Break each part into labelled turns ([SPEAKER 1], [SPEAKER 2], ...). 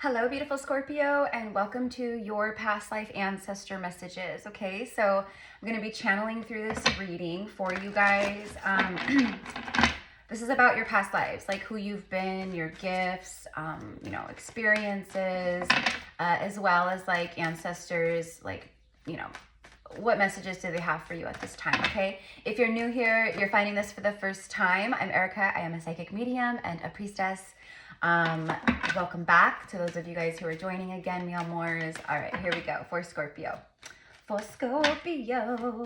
[SPEAKER 1] Hello, beautiful Scorpio, and welcome to your past life ancestor messages. Okay, so I'm going to be channeling through this reading for you guys. This is about your past lives, like who you've been, your gifts, experiences, as well as like ancestors, like, what messages do they have for you at this time, okay? If you're new here, you're finding this for the first time, I'm Erica. I am a psychic medium and a priestess. Welcome back to those of you guys who are joining again, me amors. All right, here we go for Scorpio. For Scorpio.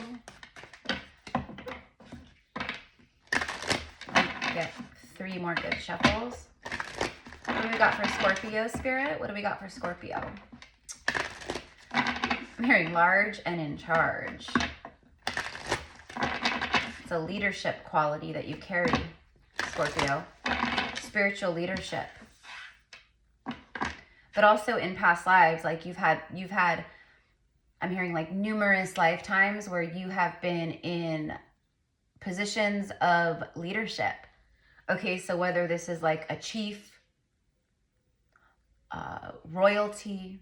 [SPEAKER 1] Get 3 more good shuffles. What do we got for Scorpio, Spirit? What do we got for Scorpio? I'm hearing large and in charge. It's a leadership quality that you carry, Scorpio. Spiritual leadership. But also in past lives, like you've had, I'm hearing like numerous lifetimes where you have been in positions of leadership. Okay, so whether this is like a chief, royalty,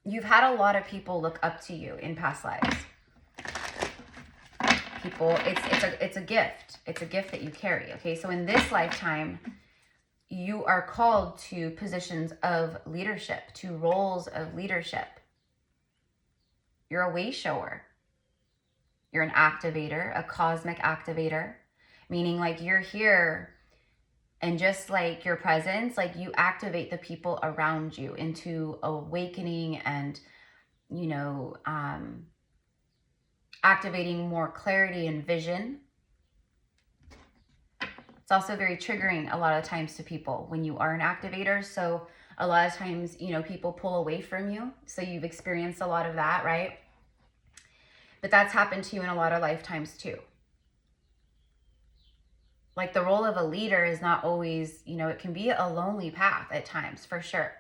[SPEAKER 1] you've had a lot of people look up to you in past lives. People, it's a gift. It's a gift that you carry. Okay, so in this lifetime, you are called to positions of leadership, to roles of leadership. You're a way shower. You're an activator, a cosmic activator, meaning like you're here and just like your presence, like you activate the people around you into awakening and, activating more clarity and vision. It's also very triggering a lot of times to people when you are an activator. So a lot of times, people pull away from you. So you've experienced a lot of that, right? But that's happened to you in a lot of lifetimes too. Like the role of a leader is not always, it can be a lonely path at times, for sure.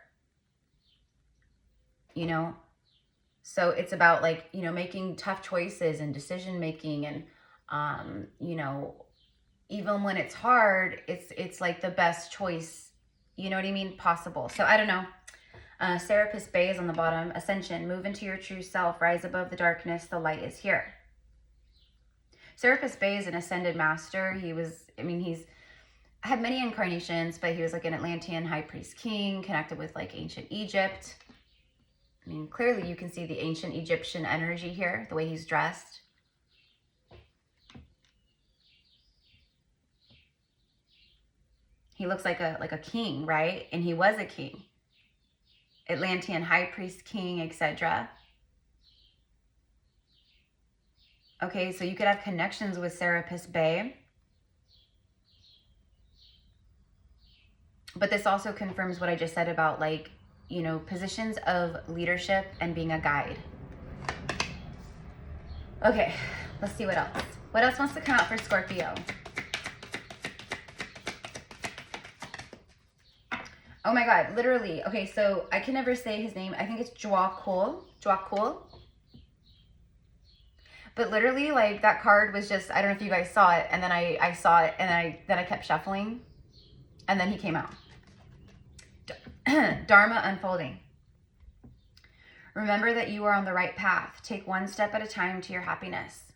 [SPEAKER 1] So it's about like, making tough choices and decision making and, even when it's hard, it's like the best choice, you know what I mean, possible. So I don't know. Serapis Bay is on the bottom. Ascension, move into your true self, rise above the darkness, the light is here. Serapis Bay is an ascended master. He's had many incarnations, but he was like an Atlantean high priest king, connected with like ancient Egypt. Clearly you can see the ancient Egyptian energy here, the way he's dressed. He looks like a king, right? And he was a king. Atlantean high priest king, etc. Okay, so you could have connections with Serapis Bay. But this also confirms what I just said about like, positions of leadership and being a guide. Okay, let's see what else. What else wants to come out for Scorpio? Oh my God, literally. Okay, so I can never say his name. I think it's Joakul. But literally, like that card was just, I don't know if you guys saw it, and then I saw it, and then I kept shuffling, and then he came out. Dharma unfolding. Remember that you are on the right path. Take one step at a time to your happiness.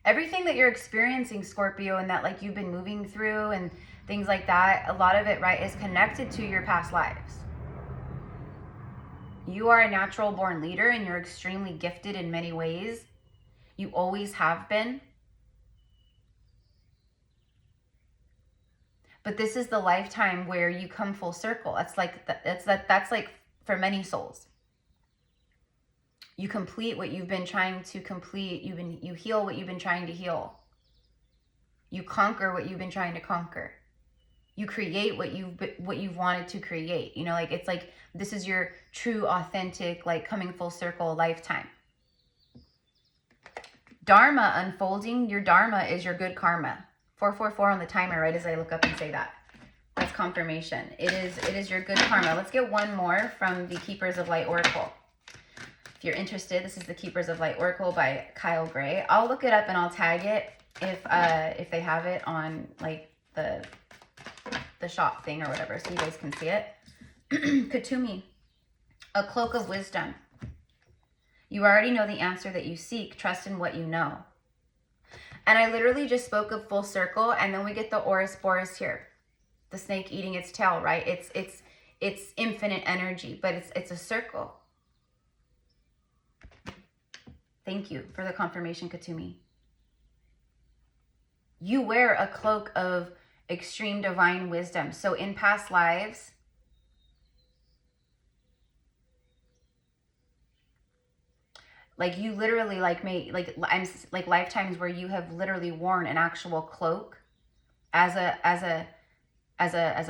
[SPEAKER 1] Everything that you're experiencing, Scorpio, and that like you've been moving through and things like that, a lot of it, right, is connected to your past lives. You are a natural born leader and you're extremely gifted in many ways. You always have been. But this is the lifetime where you come full circle. That's like for many souls. You complete what you've been trying to complete. You heal what you've been trying to heal. You conquer what you've been trying to conquer. You create what you've wanted to create. It's like this is your true, authentic, like coming full circle lifetime. Dharma unfolding. Your Dharma is your good karma. 444 on the timer, right as I look up and say that. That's confirmation. It is your good karma. Let's get one more from the Keepers of Light Oracle. If you're interested, this is the Keepers of Light Oracle by Kyle Gray. I'll look it up and I'll tag it if they have it on like the shop thing or whatever, so you guys can see it. Katumi, a cloak of wisdom. You already know the answer that you seek. Trust in what you know. And I literally just spoke of full circle, and then we get the Ouroboros here, the snake eating its tail, right? It's infinite energy, but it's a circle. Thank you for the confirmation, Katumi. You wear a cloak of extreme divine wisdom. So in past lives, like you literally like I'm like lifetimes where you have literally worn an actual cloak as a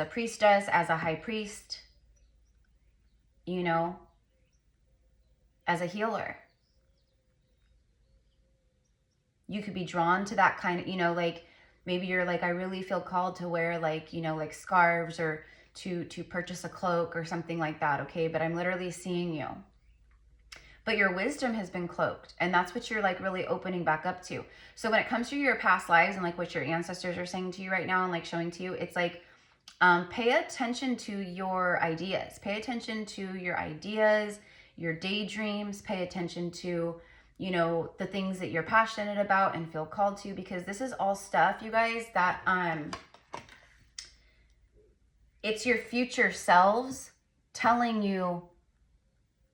[SPEAKER 1] priestess, as a high priest, you know, as a healer. You could be drawn to that kind of, you know, like maybe you're like, I really feel called to wear like, you know, like scarves or to purchase a cloak or something like that. Okay. But I'm literally seeing you. But your wisdom has been cloaked, and that's what you're like really opening back up to. So when it comes to your past lives and like what your ancestors are saying to you right now and like showing to you, it's like, pay attention to your ideas. Pay attention to your ideas, your daydreams. Pay attention to, you know, the things that you're passionate about and feel called to, because this is all stuff, you guys, that it's your future selves telling you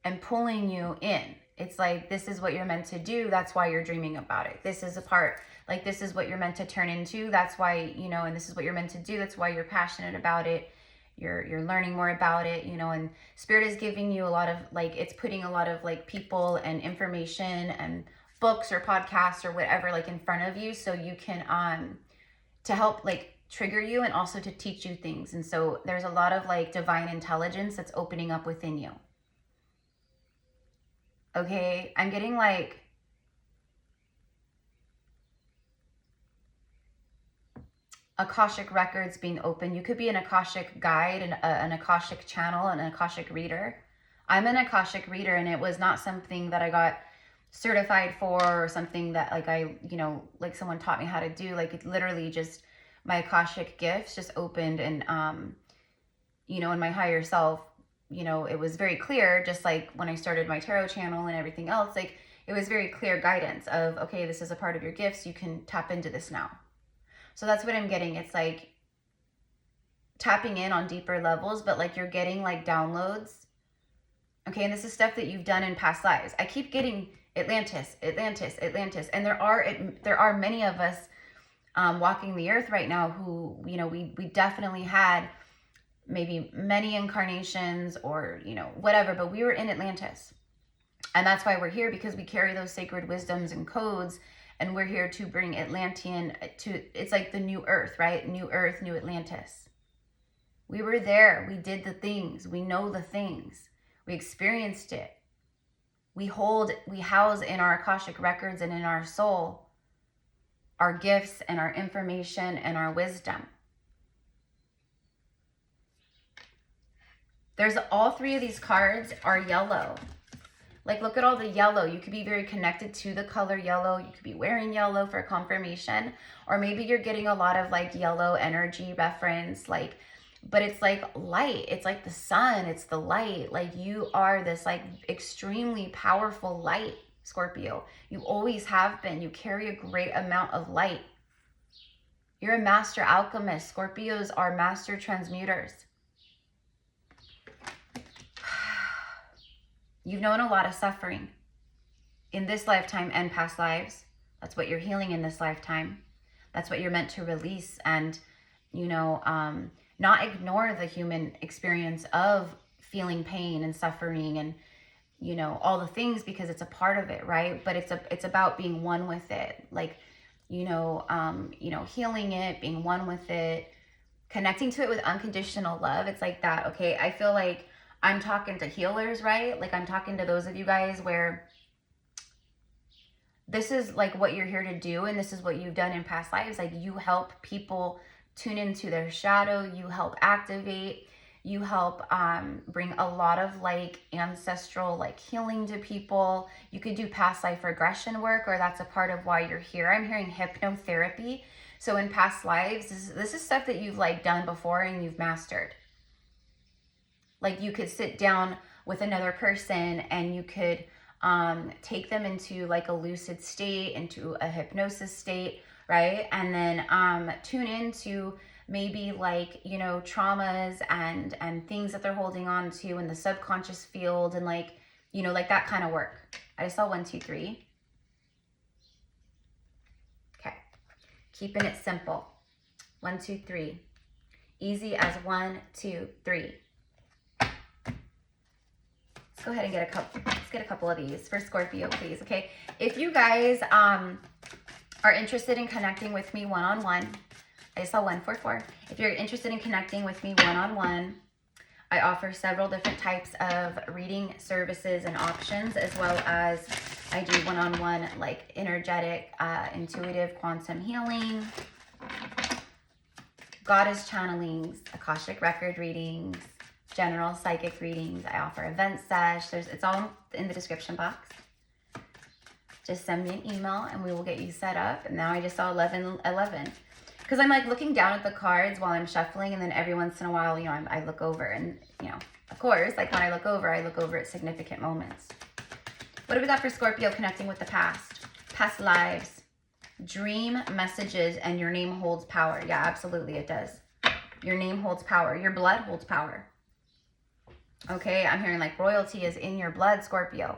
[SPEAKER 1] and pulling you in. It's like, this is what you're meant to do. That's why you're dreaming about it. This is a part, like, this is what you're meant to turn into. That's why, you know, and this is what you're meant to do. That's why you're passionate about it. You're learning more about it, you know, and Spirit is giving you a lot of like, it's putting a lot of like people and information and books or podcasts or whatever like in front of you, so you can to help like trigger you and also to teach you things. And so there's a lot of like divine intelligence that's opening up within you. Okay, I'm getting like Akashic records being open. You could be an Akashic guide, an Akashic channel, an Akashic reader. I'm an Akashic reader, and it was not something that I got certified for or something that like I, you know, like someone taught me how to do. Like, it literally just, my Akashic gifts just opened, and you know, in my higher self, you know, it was very clear, just like when I started my tarot channel and everything else, like it was very clear guidance of, okay, this is a part of your gifts. You can tap into this now. So that's what I'm getting. It's like tapping in on deeper levels, but like you're getting like downloads. Okay. And this is stuff that you've done in past lives. I keep getting Atlantis. And there are many of us walking the earth right now who, you know, we definitely had maybe many incarnations or, you know, whatever, but we were in Atlantis. And that's why we're here, because we carry those sacred wisdoms and codes, and we're here to bring Atlantean to, it's like the new earth, right? New earth, new Atlantis. We were there. We did the things. We know the things. We experienced it. We house in our Akashic records and in our soul our gifts and our information and our wisdom. There's all three of these cards are yellow. Like, look at all the yellow. You could be very connected to the color yellow. You could be wearing yellow for confirmation, or maybe you're getting a lot of like yellow energy reference, like, but it's like light. It's like the sun. It's the light. Like, you are this like extremely powerful light, Scorpio. You always have been. You carry a great amount of light. You're a master alchemist. Scorpios are master transmuters. You've known a lot of suffering in this lifetime and past lives. That's what you're healing in this lifetime. That's what you're meant to release, and, you know, not ignore the human experience of feeling pain and suffering and, you know, all the things, because it's a part of it, right? But it's about being one with it. Like, you know, healing it, being one with it, connecting to it with unconditional love. It's like that. Okay. I feel like I'm talking to healers, right? Like, I'm talking to those of you guys where this is like what you're here to do, and this is what you've done in past lives. Like, you help people tune into their shadow. You help activate. You help bring a lot of like ancestral like healing to people. You could do past life regression work, or that's a part of why you're here. I'm hearing hypnotherapy. So in past lives, this is stuff that you've like done before and you've mastered. Like you could sit down with another person and you could take them into like a lucid state, into a hypnosis state, right? And then tune into maybe like, you know, traumas and things that they're holding on to in the subconscious field, and like, you know, like that kind of work. I just saw 1, 2, 3. Okay, keeping it simple. 1, 2, 3. Easy as 1, 2, 3. Let's go ahead and get a couple. Let's get a couple of these for Scorpio, please. Okay, if you guys are interested in connecting with me one-on-one, I saw 1, 4, 4. If you're interested in connecting with me one-on-one, I offer several different types of reading services and options, as well as I do one-on-one like energetic, intuitive quantum healing, goddess channelings, Akashic record readings, general psychic readings. I offer event sesh. It's all in the description box. Just send me an email and we will get you set up. And now I just saw 11, 11. Because I'm like looking down at the cards while I'm shuffling, and then every once in a while, you know, I look over, and, you know, of course, like when I look over at significant moments. What do we got for Scorpio connecting with the past? Past lives, dream messages, and your name holds power. Yeah, absolutely it does. Your name holds power. Your blood holds power. Okay, I'm hearing like royalty is in your blood, Scorpio.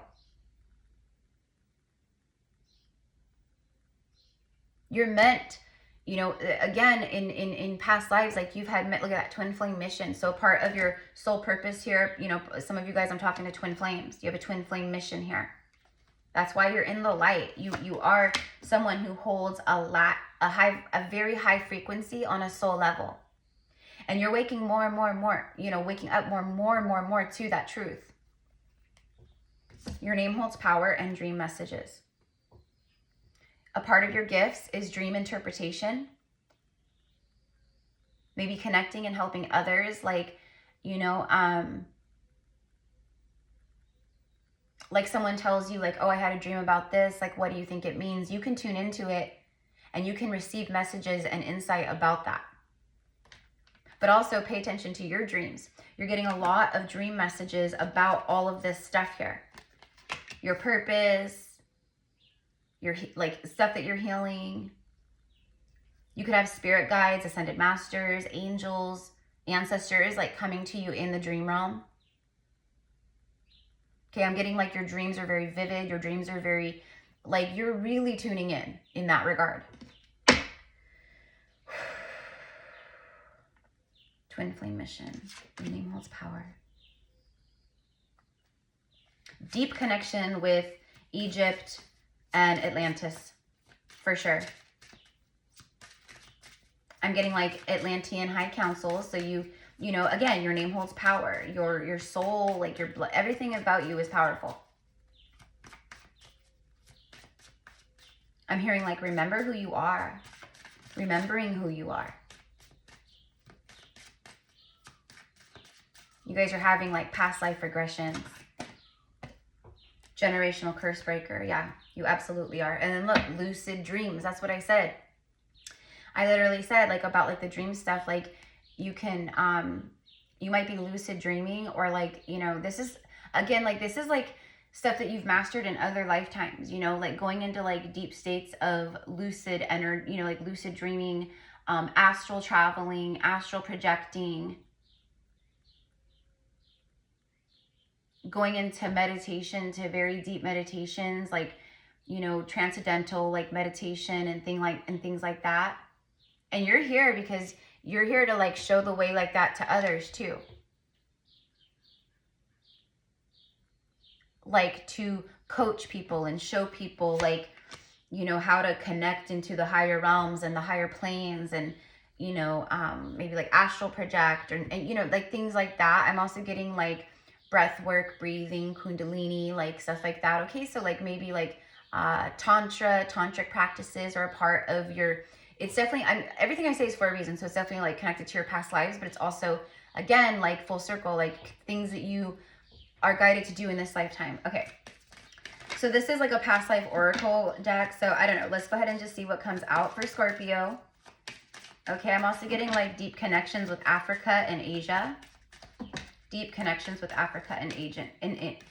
[SPEAKER 1] You're meant, you know, again, in past lives, like you've had, look at that twin flame mission. So part of your soul purpose here, you know, some of you guys, I'm talking to twin flames. You have a twin flame mission here. That's why you're in the light. You are someone who holds a very high frequency on a soul level. And you're waking more and more and more, you know, waking up more and more to that truth. Your name holds power and dream messages. A part of your gifts is dream interpretation. Maybe connecting and helping others, like, you know, like someone tells you like, oh, I had a dream about this. Like, what do you think it means? You can tune into it and you can receive messages and insight about that. But also pay attention to your dreams. You're getting a lot of dream messages about all of this stuff here. Your purpose, your like stuff that you're healing. You could have spirit guides, ascended masters, angels, ancestors like coming to you in the dream realm. Okay, I'm getting like your dreams are very vivid. Your dreams are very, like you're really tuning in that regard. Twin flame mission. Your name holds power. Deep connection with Egypt and Atlantis, for sure. I'm getting like Atlantean high council. So you know, again, your name holds power. Your soul, like your blood, everything about you is powerful. I'm hearing like, remember who you are. Remembering who you are. You guys are having like past life regressions. Generational curse breaker. Yeah, you absolutely are. And then look, lucid dreams. That's what I said. I literally said like about like the dream stuff, like you can, you might be lucid dreaming, or like, you know, this is, again, like this is like stuff that you've mastered in other lifetimes, you know, like going into like deep states of lucid energy, you know, like lucid dreaming, astral traveling, astral projecting, going into meditation, to very deep meditations, like, you know, transcendental like meditation and things like that. And you're here because you're here to like show the way like that to others too. Like to coach people and show people like, you know, how to connect into the higher realms and the higher planes, and, you know, maybe like astral project, and you know, like things like that. I'm also getting like breath work, breathing, kundalini, like stuff like that. Okay, so like maybe like tantric practices are a part of your, it's definitely, everything I say is for a reason, so it's definitely like connected to your past lives, but it's also Again, like full circle, like things that you are guided to do in this lifetime. Okay. So this is like a past life oracle deck. So I don't know. Let's go ahead and just see what comes out for Scorpio. Okay. I'm also getting like deep connections with Africa and Asia. Deep connections with Africa and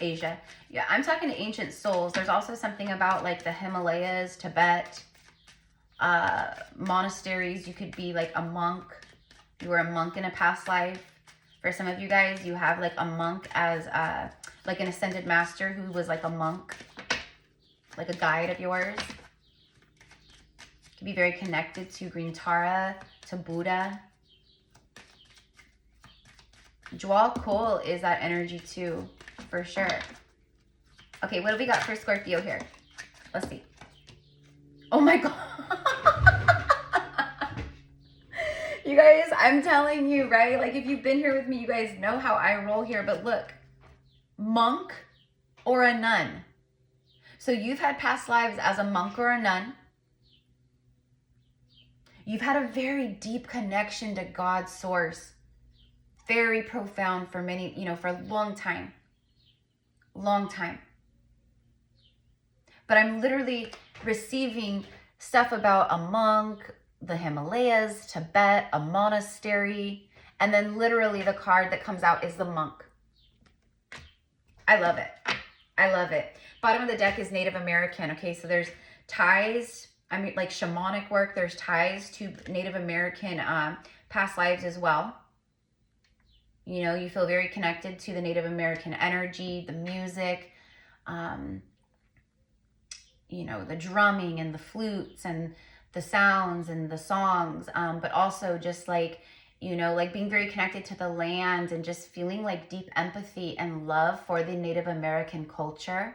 [SPEAKER 1] Asia. Yeah, I'm talking to ancient souls. There's also something about like the Himalayas, Tibet, monasteries. You could be like a monk. You were a monk in a past life. For some of you guys, you have like a monk as like an ascended master who was like a monk, like a guide of yours. You could be very connected to Green Tara, to Buddha. Jewel Cole is that energy too, for sure. Okay, what do we got for Scorpio here? Let's see. Oh my God. You guys, I'm telling you, right? Like if you've been here with me, you guys know how I roll here. But look, monk or a nun. So you've had past lives as a monk or a nun. You've had a very deep connection to God's source. Very profound for many, you know, for a long time. Long time. But I'm literally receiving stuff about a monk, the Himalayas, Tibet, a monastery, and then literally the card that comes out is the monk. I love it. I love it. Bottom of the deck is Native American. Okay, so there's ties, I mean like shamanic work. There's ties to Native American past lives as well. You know, you feel very connected to the Native American energy, the music, you know, the drumming and the flutes and the sounds and the songs, but also just like, you know, like being very connected to the land and just feeling like deep empathy and love for the Native American culture.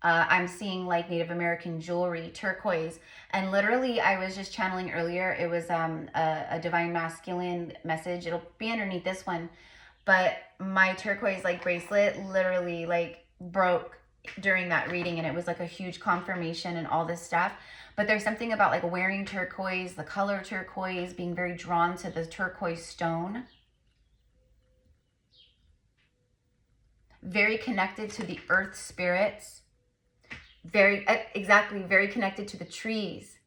[SPEAKER 1] I'm seeing like Native American jewelry, turquoise, and literally I was just channeling earlier. It was a divine masculine message. It'll be underneath this one, but my turquoise like bracelet literally like broke during that reading, and it was like a huge confirmation and all this stuff. But there's something about like wearing turquoise, the color turquoise, being very drawn to the turquoise stone. Very connected to the earth spirits. Very connected to the trees.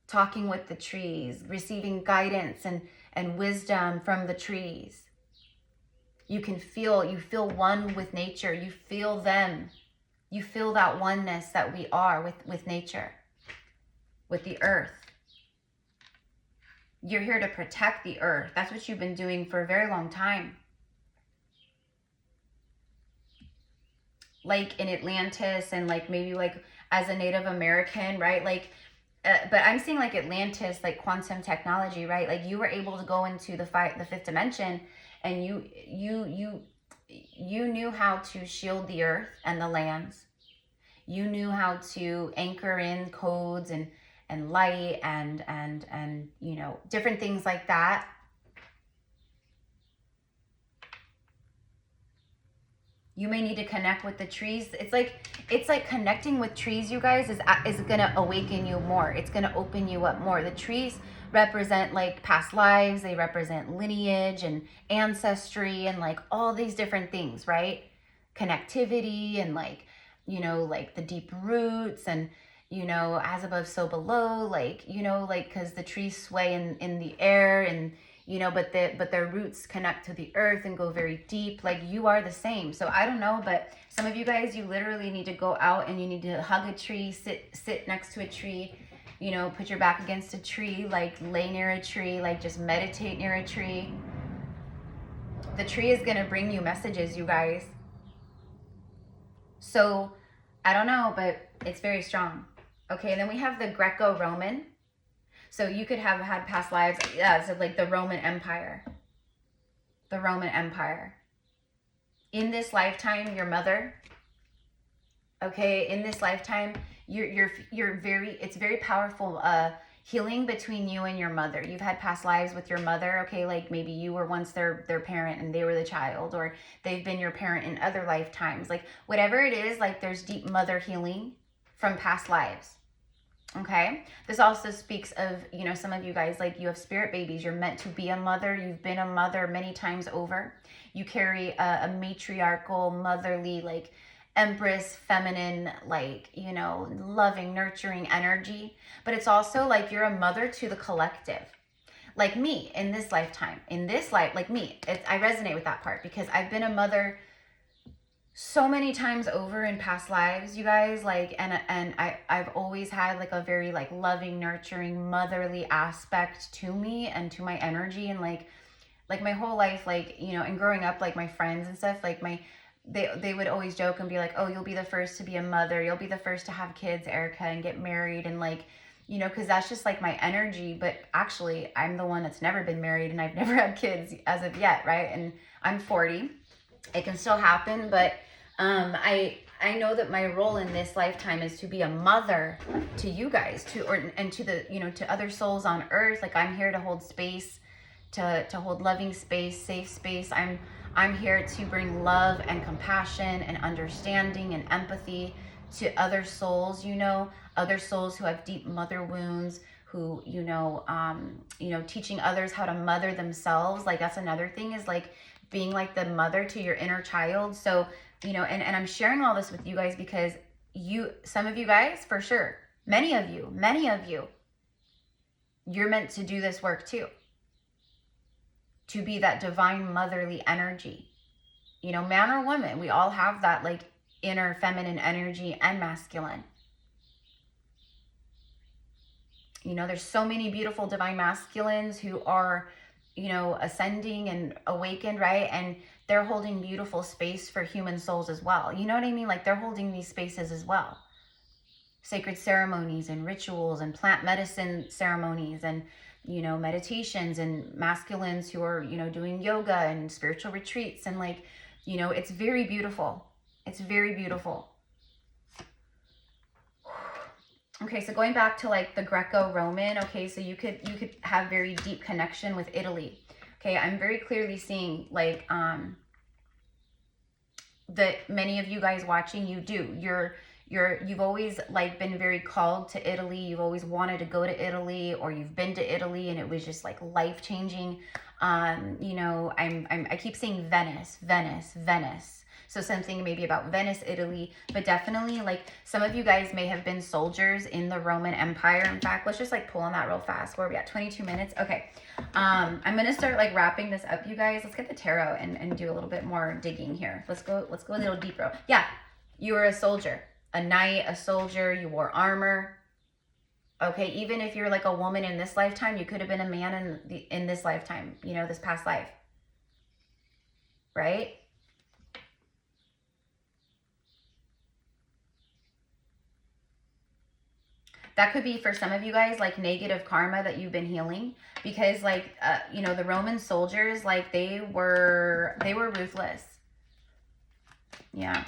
[SPEAKER 1] Talking with the trees, receiving guidance and wisdom from the trees. You feel one with nature. You feel them. You feel that oneness that we are with nature, with the earth. You're here to protect the earth. That's what you've been doing for a very long time. Like in Atlantis and like maybe like as a Native American, right? Like, but I'm seeing like Atlantis, like quantum technology, right? Like you were able to go into the fifth dimension, and you knew how to shield the earth and the lands. You knew how to anchor in codes and light and you know, different things like that. You may need to connect with the trees. It's like connecting with trees, you guys, is gonna awaken you more. It's gonna open you up more. The trees represent like past lives. They represent lineage and ancestry and like all these different things, right? Connectivity and like, you know, like the deep roots and, you know, as above, so below, like, you know, like, cause the trees sway in the air and, you know, but their roots connect to the earth and go very deep. Like you are the same. So I don't know, but some of you guys, you literally need to go out and you need to hug a tree, sit next to a tree, you know, put your back against a tree, like lay near a tree, like just meditate near a tree. The tree is going to bring you messages, you guys. So I don't know, but it's very strong. Okay. And then we have the Greco-Roman. So you could have had past lives, so like the Roman Empire. The Roman Empire. In this lifetime, your mother, okay, in this lifetime, it's very powerful healing between you and your mother. You've had past lives with your mother, okay, like maybe you were once their parent and they were the child, or they've been your parent in other lifetimes. Like whatever it is, like there's deep mother healing from past lives. Okay. This also speaks of, you know, some of you guys, like you have spirit babies. You're meant to be a mother. You've been a mother many times over. You carry a matriarchal, motherly, like empress, feminine, like, you know, loving, nurturing energy. But it's also like you're a mother to the collective. Like me in this lifetime, in this life, like me, I resonate with that part because I've been a mother so many times over in past lives, you guys, like, and I've always had like a very like loving, nurturing, motherly aspect to me and to my energy. And like my whole life, like, you know, and growing up, like my friends and stuff, like they would always joke and be like, oh, you'll be the first to be a mother. You'll be the first to have kids, Erica, and get married. And like, you know, because that's just like my energy. But actually, I'm the one that's never been married and I've never had kids as of yet, right? And I'm 40. It can still happen, but I know that my role in this lifetime is to be a mother to you guys, and to the, you know, to other souls on earth. Like I'm here to hold space, to hold loving space, safe space. I'm here to bring love and compassion and understanding and empathy to other souls, you know, other souls who have deep mother wounds, who, you know, teaching others how to mother themselves. Like that's another thing, is like being like the mother to your inner child. So, you know, and I'm sharing all this with you guys because some of you guys, for sure, many of you, you're meant to do this work too. To be that divine motherly energy, you know, man or woman, we all have that like inner feminine energy and masculine. You know, there's so many beautiful divine masculines who are, you know, ascending and awakened, right? And they're holding beautiful space for human souls as well. You know what I mean? Like they're holding these spaces as well. Sacred ceremonies and rituals and plant medicine ceremonies and, you know, meditations, and masculines who are, you know, doing yoga and spiritual retreats. And like, you know, it's very beautiful. It's very beautiful. Okay, so going back to like the Greco-Roman, okay, so you could have very deep connection with Italy. Okay, I'm very clearly seeing like that many of you guys watching, you've always like been very called to Italy. You've always wanted to go to Italy, or you've been to Italy and it was just like life-changing. You know, I keep saying Venice. So something maybe about Venice, Italy, but definitely like some of you guys may have been soldiers in the Roman Empire. In fact, let's just like pull on that real fast. Where are we at? 22 minutes. Okay. I'm going to start like wrapping this up, you guys. Let's get the tarot and do a little bit more digging here. Let's go a little deeper. Yeah. You were a soldier, a knight, a soldier. You wore armor. Okay. Even if you're like a woman in this lifetime, you could have been a man in this lifetime, you know, this past life. Right? That could be for some of you guys like negative karma that you've been healing, because like, you know, the Roman soldiers, like they were ruthless. Yeah.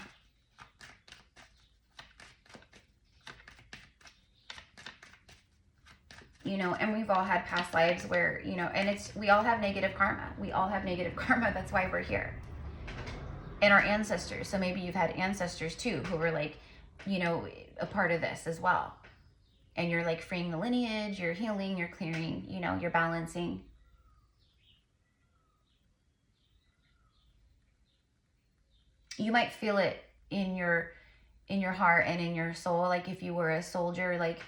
[SPEAKER 1] You know, and we've all had past lives where, you know, and we all have negative karma. We all have negative karma. That's why we're here. And our ancestors. So maybe you've had ancestors too who were like, you know, a part of this as well. And you're like freeing the lineage, you're healing, you're clearing, you know, you're balancing. You might feel it in your heart and in your soul. Like if you were a soldier, like,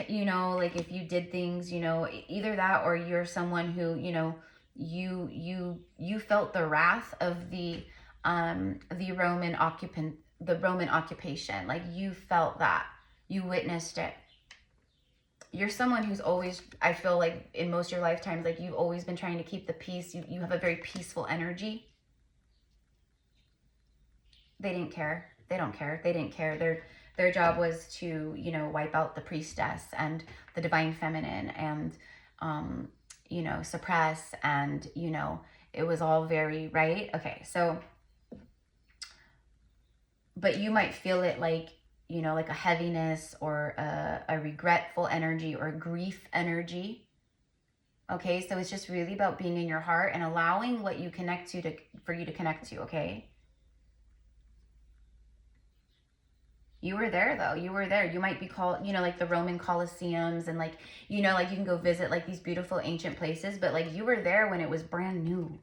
[SPEAKER 1] you know, like if you did things, you know, either that, or you're someone who, you know, you felt the wrath of the Roman occupation. Like you felt that. You witnessed it. You're someone who's always, I feel like in most of your lifetimes, like you've always been trying to keep the peace. You have a very peaceful energy. They didn't care. They don't care. They didn't care. Their job was to, you know, wipe out the priestess and the divine feminine and, you know, suppress, and, you know, it was all very, right? Okay. So, but you might feel it like, you know, like a heaviness or a regretful energy or grief energy. Okay, so it's just really about being in your heart and allowing what you connect to for you to connect to, okay? You were there though. You were there. You might be called, you know, like the Roman Colosseums and like, you know, like you can go visit like these beautiful ancient places, but like you were there when it was brand new.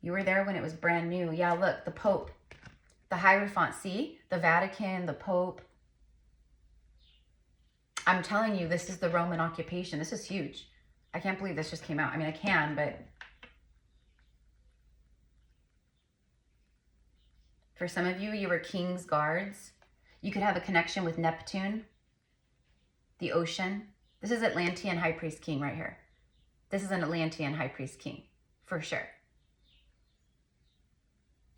[SPEAKER 1] You were there when it was brand new. Yeah, look, the Pope, the Hierophant, see? The Vatican, the Pope. I'm telling you, this is the Roman occupation. This is huge. I can't believe this just came out. I mean, I can, but for some of you, you were king's guards. You could have a connection with Neptune, the ocean. This is Atlantean High Priest King right here. This is an Atlantean High Priest King, for sure.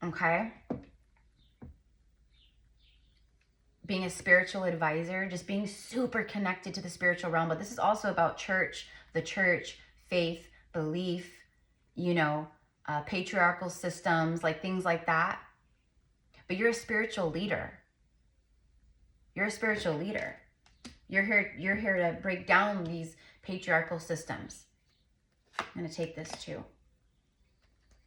[SPEAKER 1] Okay? Being a spiritual advisor, just being super connected to the spiritual realm. But this is also about church, the church, faith, belief, you know, patriarchal systems, like things like that. But you're a spiritual leader. You're a spiritual leader. You're here to break down these patriarchal systems. I'm going to take this too.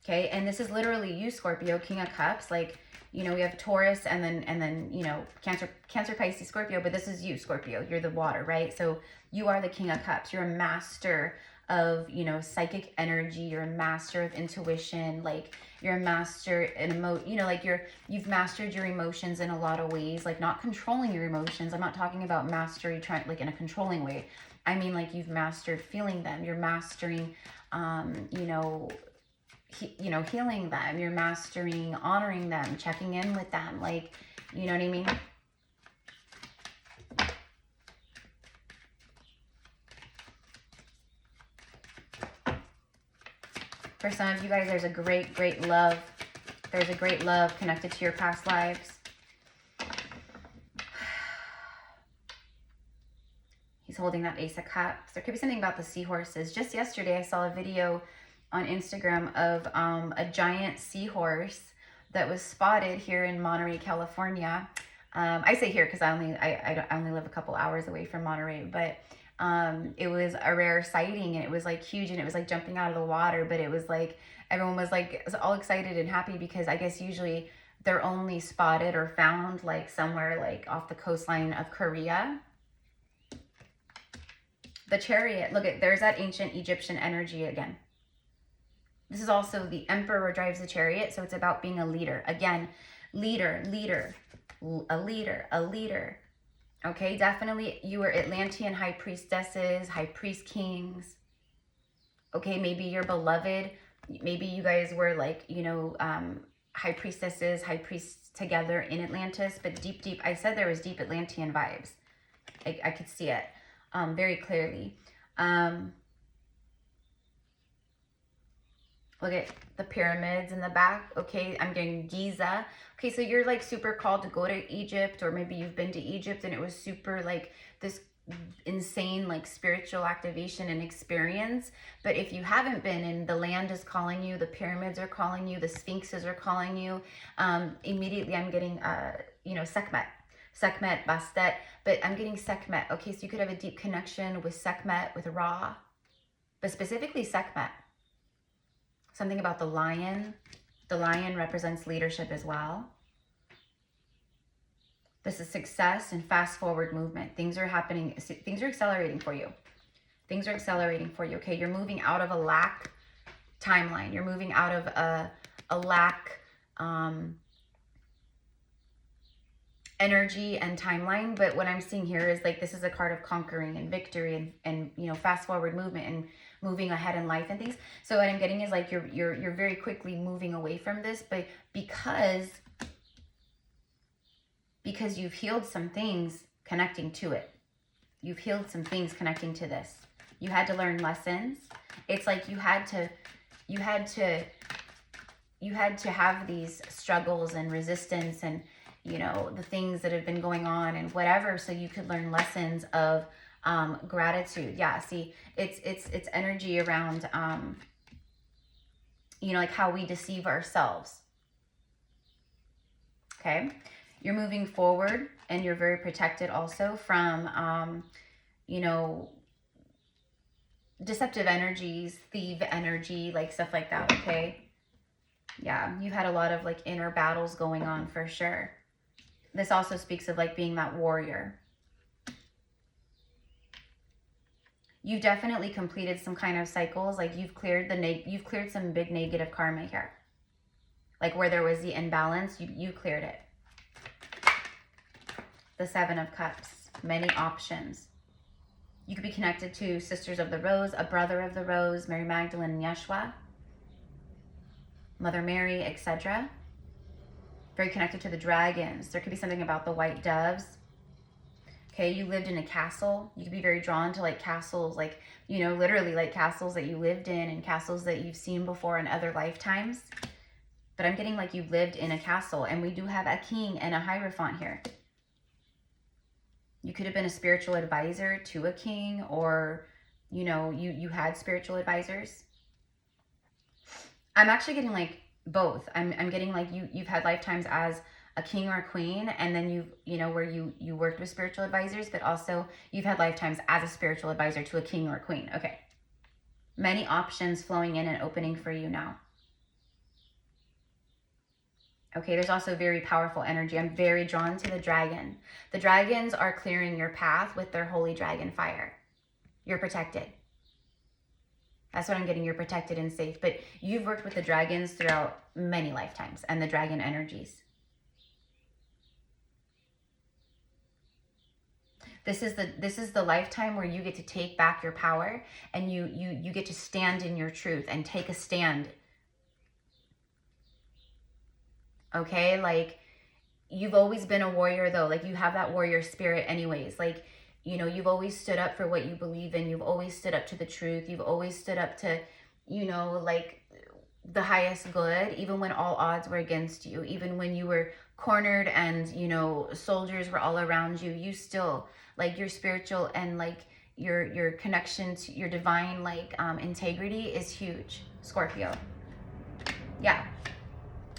[SPEAKER 1] Okay, and this is literally you, Scorpio, King of Cups. Like, you know, we have Taurus and then you know, Cancer, Pisces, Scorpio, but this is you, Scorpio. You're the water, right? So you are the King of Cups. You're a master of, you know, psychic energy. You're a master of intuition. Like, you're a master in you know, like you've mastered your emotions in a lot of ways, like not controlling your emotions. I'm not talking about mastery trying like in a controlling way. I mean, like you've mastered feeling them. You're mastering, you know, healing them. You're mastering honoring them, checking in with them. Like, you know what I mean? For some of you guys, there's a great love. There's a great love connected to your past lives. He's holding that Ace of Cups. There could be something about the seahorses. Just yesterday, I saw a video on Instagram of a giant seahorse that was spotted here in Monterey, California. I say here because I only live a couple hours away from Monterey, but it was a rare sighting and it was like huge and it was like jumping out of the water, but it was like everyone was like all excited and happy because I guess usually they're only spotted or found like somewhere like off the coastline of Korea. The Chariot, look at, there's that ancient Egyptian energy again. This is also the Emperor drives the Chariot, so it's about being a leader. Again, leader, a leader. Okay, definitely you were Atlantean High Priestesses, High Priest Kings. Okay, maybe you're beloved. Maybe you guys were like, you know, High Priestesses, High Priests together in Atlantis, but deep, I said there was deep Atlantean vibes. I could see it very clearly. Look at the pyramids in the back. Okay, I'm getting Giza. Okay, so you're like super called to go to Egypt, or maybe you've been to Egypt and it was super like this insane like spiritual activation and experience. But if you haven't been and the land is calling you, the pyramids are calling you, the sphinxes are calling you, immediately I'm getting, you know, Sekhmet, Bastet, but I'm getting Sekhmet. Okay, so you could have a deep connection with Sekhmet, with Ra, but specifically Sekhmet. Something about the lion. The lion represents leadership as well. This is success and fast forward movement. Things are happening. Things are accelerating for you. Things are accelerating for you. Okay, you're moving out of a lack timeline. You're moving out of a lack energy and timeline. But what I'm seeing here is like this is a card of conquering and victory and you know, fast forward movement and moving ahead in life and things. So what I'm getting is like you're very quickly moving away from this, but because you've healed some things connecting to it. You've healed some things connecting to this. You had to learn lessons. It's like you had to have these struggles and resistance and, you know, the things that have been going on and whatever, so you could learn lessons of gratitude. Yeah, see, it's energy around, you know, like how we deceive ourselves. Okay, you're moving forward and you're very protected also from, you know, deceptive energies, thief energy, like stuff like that. Okay, yeah, you've had a lot of like inner battles going on for sure. This also speaks of like being that warrior. You've definitely completed some kind of cycles. Like you've cleared some big negative karma here. Like where there was the imbalance, you cleared it. The Seven of Cups, many options. You could be connected to Sisters of the Rose, a Brother of the Rose, Mary Magdalene and Yeshua, Mother Mary, etc. Very connected to the dragons. There could be something about the white doves. Okay, you lived in a castle. You could be very drawn to like castles, like, you know, literally like castles that you lived in and castles that you've seen before in other lifetimes. But I'm getting like you lived in a castle, and we do have a king and a hierophant here. You could have been a spiritual advisor to a king, or, you know, you had spiritual advisors. I'm actually getting like both. I'm getting like you've had lifetimes as a king or a queen, and then you know, where you worked with spiritual advisors, but also you've had lifetimes as a spiritual advisor to a king or a queen. Okay. Many options flowing in and opening for you now. Okay, there's also very powerful energy. I'm very drawn to the dragon. The dragons are clearing your path with their holy dragon fire. You're protected. That's what I'm getting. You're protected and safe. But you've worked with the dragons throughout many lifetimes and the dragon energies. This is the lifetime where you get to take back your power, and you get to stand in your truth and take a stand. Okay, like you've always been a warrior though. Like you have that warrior spirit anyways. Like, you know, you've always stood up for what you believe in. You've always stood up to the truth. You've always stood up to, you know, like the highest good, even when all odds were against you, even when you were cornered and, you know, soldiers were all around you. You still, like, your spiritual and like your connection to your divine like integrity is huge, Scorpio. Yeah.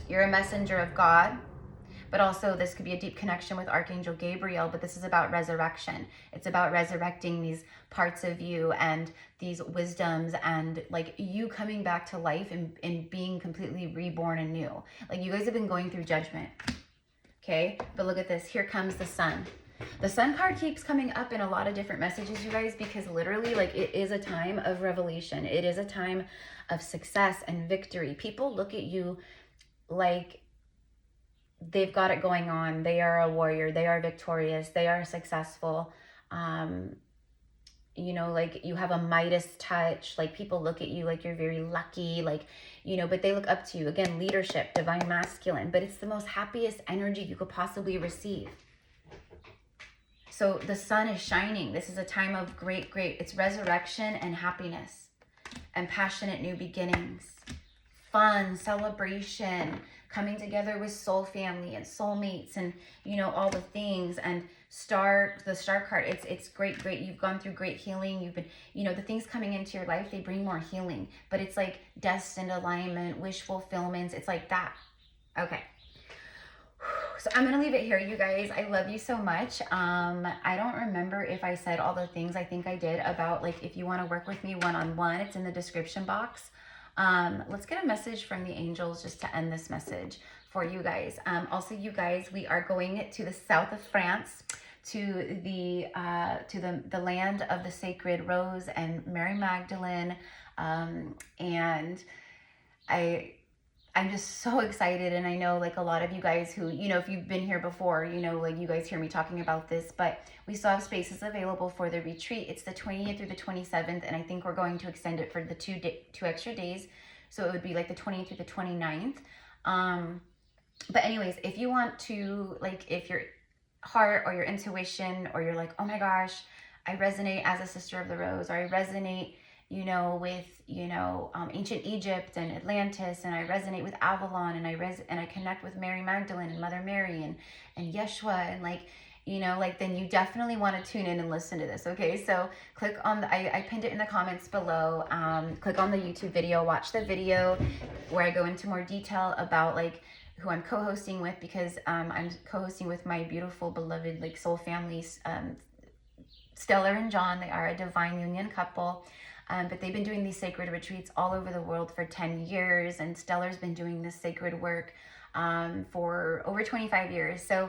[SPEAKER 1] You're a messenger of God, but also this could be a deep connection with Archangel Gabriel, but this is about resurrection. It's about resurrecting these parts of you and these wisdoms and like you coming back to life and being completely reborn and new. Like you guys have been going through judgment, okay? But look at this. Here comes the sun. The sun card keeps coming up in a lot of different messages, you guys, because literally like it is a time of revelation. It is a time of success and victory. People look at you like they've got it going on. They are a warrior. They are victorious. They are successful. You know, like you have a Midas touch. Like people look at you like you're very lucky, like, you know, but they look up to you. Again, leadership, divine masculine, but it's the most happiest energy you could possibly receive. So the sun is shining. This is a time of great, it's resurrection and happiness and passionate new beginnings. Fun, celebration, coming together with soul family and soulmates and, you know, all the things. And the star card, it's great. You've gone through great healing. You've been, you know, the things coming into your life, they bring more healing, but it's like destined alignment, wish fulfillments. It's like that. Okay. So I'm going to leave it here, you guys. I love you so much. I don't remember if I said all the things I think I did about like, if you want to work with me one-on-one, it's in the description box. Let's get a message from the angels just to end this message for you guys. Also, you guys, we are going to the south of France, to the land of the Sacred Rose and Mary Magdalene. And I'm just so excited. And I know like a lot of you guys who, you know, if you've been here before, you know, like you guys hear me talking about this, but we still have spaces available for the retreat. It's the 20th through the 27th. And I think we're going to extend it for the two extra days. So it would be like the 20th through the 29th. But anyways, if you want to, like, if your heart or your intuition, or you're like, oh my gosh, I resonate as a Sister of the Rose, or I resonate, you know, with, you know, ancient Egypt and Atlantis, and I resonate with Avalon, and I connect with Mary Magdalene and Mother Mary and Yeshua, and like, you know, like, then you definitely want to tune in and listen to this. Okay, so click on the, I pinned it in the comments below. Click on the YouTube video, watch the video where I go into more detail about like who I'm co-hosting with, because I'm co-hosting with my beautiful beloved like soul families, Stellar and John. They are a divine union couple. But they've been doing these sacred retreats all over the world for 10 years. And Stellar's been doing this sacred work for over 25 years. So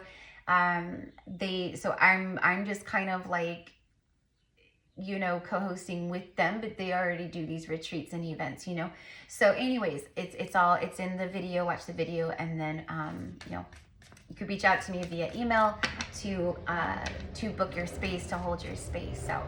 [SPEAKER 1] So I'm just kind of like, you know, co-hosting with them, but they already do these retreats and events, you know. So anyways, it's in the video. Watch the video, and then you know, you could reach out to me via email to book your space, to hold your space. So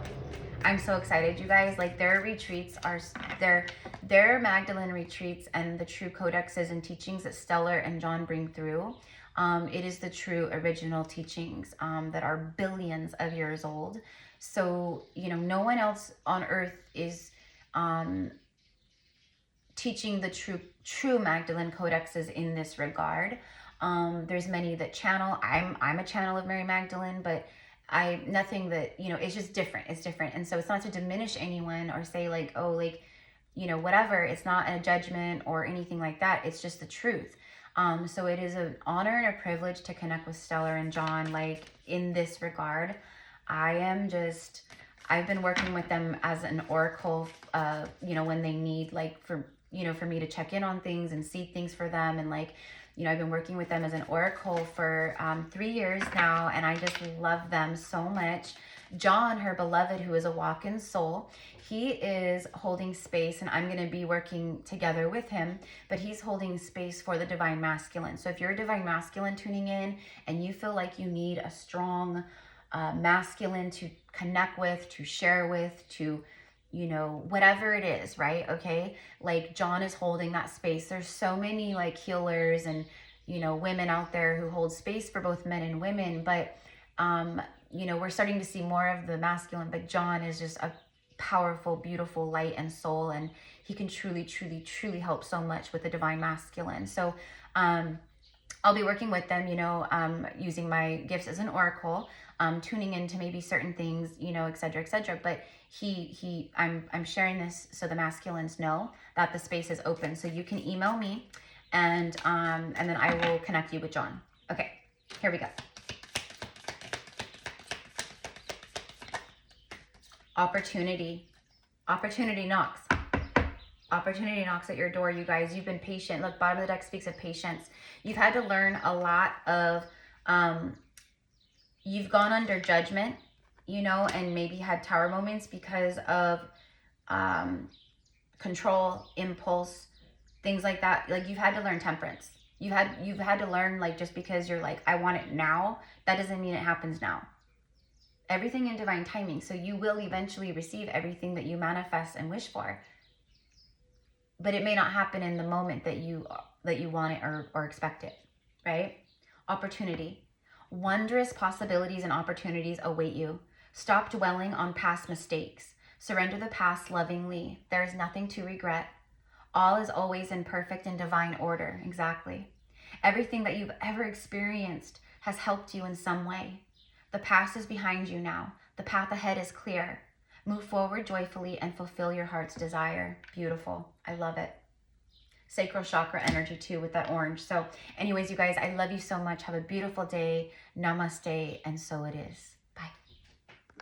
[SPEAKER 1] I'm so excited, you guys. Like, their retreats are their Magdalene retreats and the true codexes and teachings that Stellar and John bring through. It is the true original teachings that are billions of years old. So, you know, no one else on earth is teaching the true Magdalene codexes in this regard. There's many that channel. I'm a channel of Mary Magdalene, but nothing that, you know, it's just different. It's different. And so it's not to diminish anyone or say like, oh, like, you know, whatever. It's not a judgment or anything like that. It's just the truth. So it is an honor and a privilege to connect with Stellar and John, like, in this regard. I've been working with them as an oracle, you know, when they need, like, for me to check in on things and see things for them. And, like, you know, I've been working with them as an oracle for 3 years now, and I just love them so much. John, her beloved, who is a walk-in soul, he is holding space, and I'm going to be working together with him, but he's holding space for the Divine Masculine. So if you're a Divine Masculine tuning in and you feel like you need a strong masculine to connect with, to share with, to, you know, whatever it is, right? Okay. Like, John is holding that space. There's so many, like, healers and, you know, women out there who hold space for both men and women. But, you know, we're starting to see more of the masculine, but John is just a powerful, beautiful light and soul. And he can truly, truly, truly help so much with the Divine Masculine. So, I'll be working with them, you know, using my gifts as an oracle, tuning into maybe certain things, you know, et cetera, et cetera. But I'm sharing this so the masculines know that the space is open. So you can email me, and then I will connect you with John. Okay, here we go. Opportunity knocks. Opportunity knocks at your door, you guys. You've been patient. Look, bottom of the deck speaks of patience. You've had to learn a lot of, you've gone under judgment, you know, and maybe had tower moments because of control, impulse, things like that. Like, you've had to learn temperance. You've had to learn, like, just because you're like, I want it now, that doesn't mean it happens now. Everything in divine timing. So you will eventually receive everything that you manifest and wish for. But it may not happen in the moment that you want it or expect it, right? Opportunity. Wondrous possibilities and opportunities await you. Stop dwelling on past mistakes. Surrender the past lovingly. There is nothing to regret. All is always in perfect and divine order. Exactly. Everything that you've ever experienced has helped you in some way. The past is behind you now. The path ahead is clear. Move forward joyfully and fulfill your heart's desire. Beautiful. I love it. Sacral chakra energy too with that orange. So anyways, you guys, I love you so much. Have a beautiful day. Namaste. And so it is.